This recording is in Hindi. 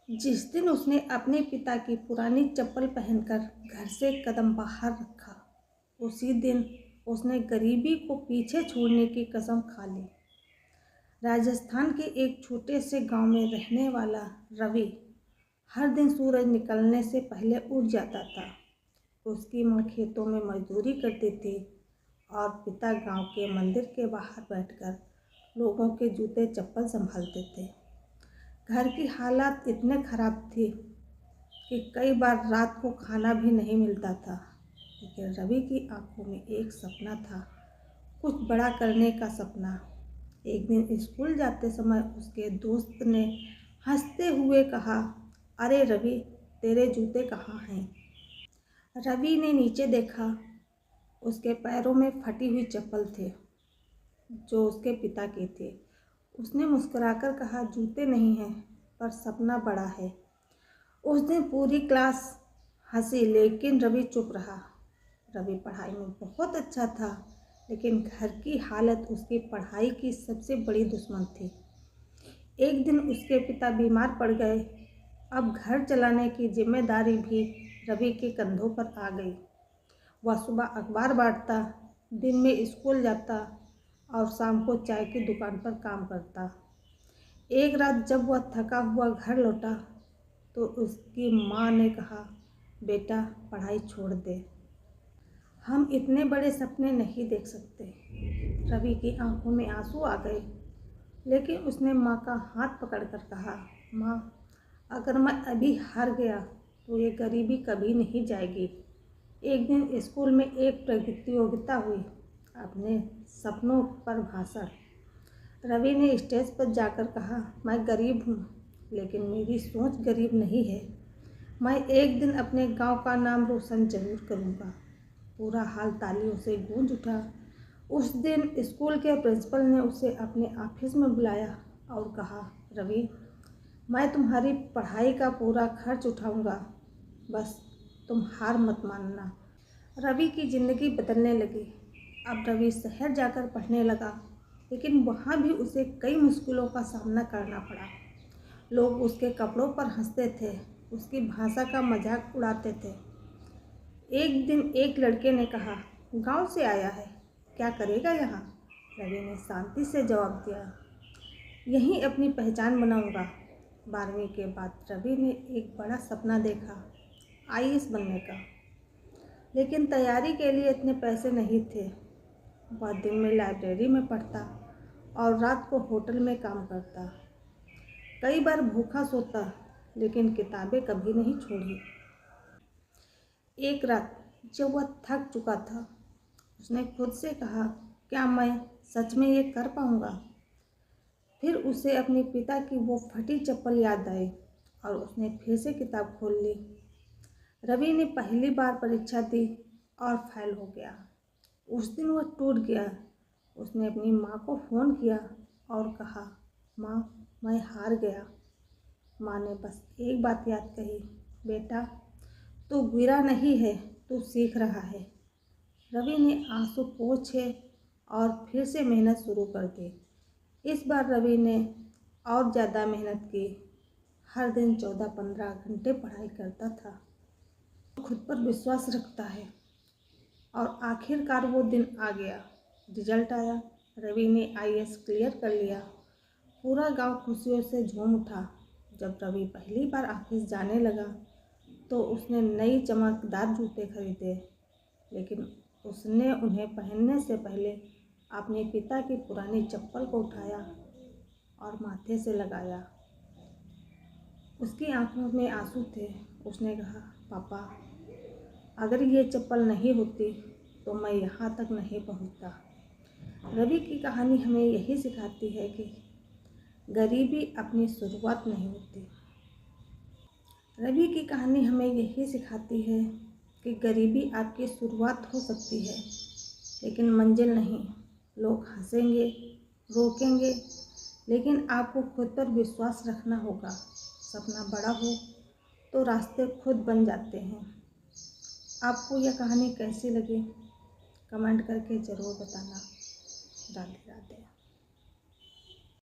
जिस दिन उसने अपने पिता की पुरानी चप्पल पहनकर घर से कदम बाहर रखा, उसी दिन उसने गरीबी को पीछे छोड़ने की कसम खा ली। राजस्थान के एक छोटे से गांव में रहने वाला रवि हर दिन सूरज निकलने से पहले उठ जाता था। उसकी माँ खेतों में मजदूरी करती थी और पिता गांव के मंदिर के बाहर बैठकर लोगों के जूते चप्पल संभालते थे। घर की हालात इतने खराब थी कि कई बार रात को खाना भी नहीं मिलता था। लेकिन रवि की आंखों में एक सपना था, कुछ बड़ा करने का सपना। एक दिन स्कूल जाते समय उसके दोस्त ने हंसते हुए कहा, अरे रवि, तेरे जूते कहाँ हैं? रवि ने नीचे देखा। उसके पैरों में फटी हुई चप्पल थे जो उसके पिता के थे। उसने मुस्कुराकर कहा, जूते नहीं हैं पर सपना बड़ा है। उस दिन पूरी क्लास हंसी, लेकिन रवि चुप रहा। रवि पढ़ाई में बहुत अच्छा था, लेकिन घर की हालत उसकी पढ़ाई की सबसे बड़ी दुश्मन थी। एक दिन उसके पिता बीमार पड़ गए। अब घर चलाने की जिम्मेदारी भी रवि के कंधों पर आ गई। वह सुबह अखबार बांटता, दिन में स्कूल जाता और शाम को चाय की दुकान पर काम करता। एक रात जब वह थका हुआ घर लौटा तो उसकी माँ ने कहा, बेटा, पढ़ाई छोड़ दे, हम इतने बड़े सपने नहीं देख सकते। रवि की आंखों में आंसू आ गए, लेकिन उसने माँ का हाथ पकड़कर कहा, माँ, अगर मैं अभी हार गया तो ये गरीबी कभी नहीं जाएगी। एक दिन स्कूल में एक प्रतियोगिता हुई, अपने सपनों पर भाषण। रवि ने स्टेज पर जाकर कहा, मैं गरीब हूँ, लेकिन मेरी सोच गरीब नहीं है। मैं एक दिन अपने गांव का नाम रोशन जरूर करूँगा। पूरा हाल तालियों से गूंज उठा। उस दिन स्कूल के प्रिंसिपल ने उसे अपने ऑफिस में बुलाया और कहा, रवि, मैं तुम्हारी पढ़ाई का पूरा खर्च उठाऊंगा, बस तुम हार मत मानना। रवि की ज़िंदगी बदलने लगी। अब रवि शहर जाकर पढ़ने लगा, लेकिन वहाँ भी उसे कई मुश्किलों का सामना करना पड़ा। लोग उसके कपड़ों पर हंसते थे, उसकी भाषा का मजाक उड़ाते थे। एक दिन एक लड़के ने कहा, गांव से आया है, क्या करेगा यहाँ? रवि ने शांति से जवाब दिया, यहीं अपनी पहचान बनाऊंगा। 12वीं के बाद रवि ने एक बड़ा सपना देखा, आईएएस बनने का। लेकिन तैयारी के लिए इतने पैसे नहीं थे। वह दिन में लाइब्रेरी में पढ़ता और रात को होटल में काम करता। कई बार भूखा सोता, लेकिन किताबें कभी नहीं छोड़ी। एक रात जब वह थक चुका था, उसने खुद से कहा, क्या मैं सच में ये कर पाऊंगा? फिर उसे अपने पिता की वो फटी चप्पल याद आई और उसने फिर से किताब खोल ली। रवि ने पहली बार परीक्षा दी और फेल हो गया। उस दिन वह टूट गया। उसने अपनी माँ को फ़ोन किया और कहा, माँ, मैं हार गया। माँ ने बस एक बात याद कही, बेटा, तू गिरा नहीं है, तू सीख रहा है। रवि ने आंसू पोंछे और फिर से मेहनत शुरू कर दी। इस बार रवि ने और ज़्यादा मेहनत की। हर दिन 14-15 घंटे पढ़ाई करता था। खुद पर विश्वास रखता है और आखिरकार वो दिन आ गया। रिजल्ट आया। रवि ने आईएएस क्लियर कर लिया। पूरा गांव खुशियों से झूम उठा। जब रवि पहली बार ऑफिस जाने लगा तो उसने नई चमकदार जूते खरीदे, लेकिन उसने उन्हें पहनने से पहले अपने पिता की पुरानी चप्पल को उठाया और माथे से लगाया। उसकी आंखों में आंसू थे। उसने कहा, पापा, अगर ये चप्पल नहीं होती तो मैं यहाँ तक नहीं पहुँचता। रवि की कहानी हमें यही सिखाती है कि गरीबी अपनी शुरुआत नहीं होती। रवि की कहानी हमें यही सिखाती है कि गरीबी आपकी शुरुआत हो सकती है, लेकिन मंजिल नहीं। लोग हंसेंगे, रोकेंगे, लेकिन आपको खुद पर विश्वास रखना होगा। सपना बड़ा हो तो रास्ते खुद बन जाते हैं। आपको यह कहानी कैसी लगी? कमेंट करके ज़रूर बताना। राधे राधे।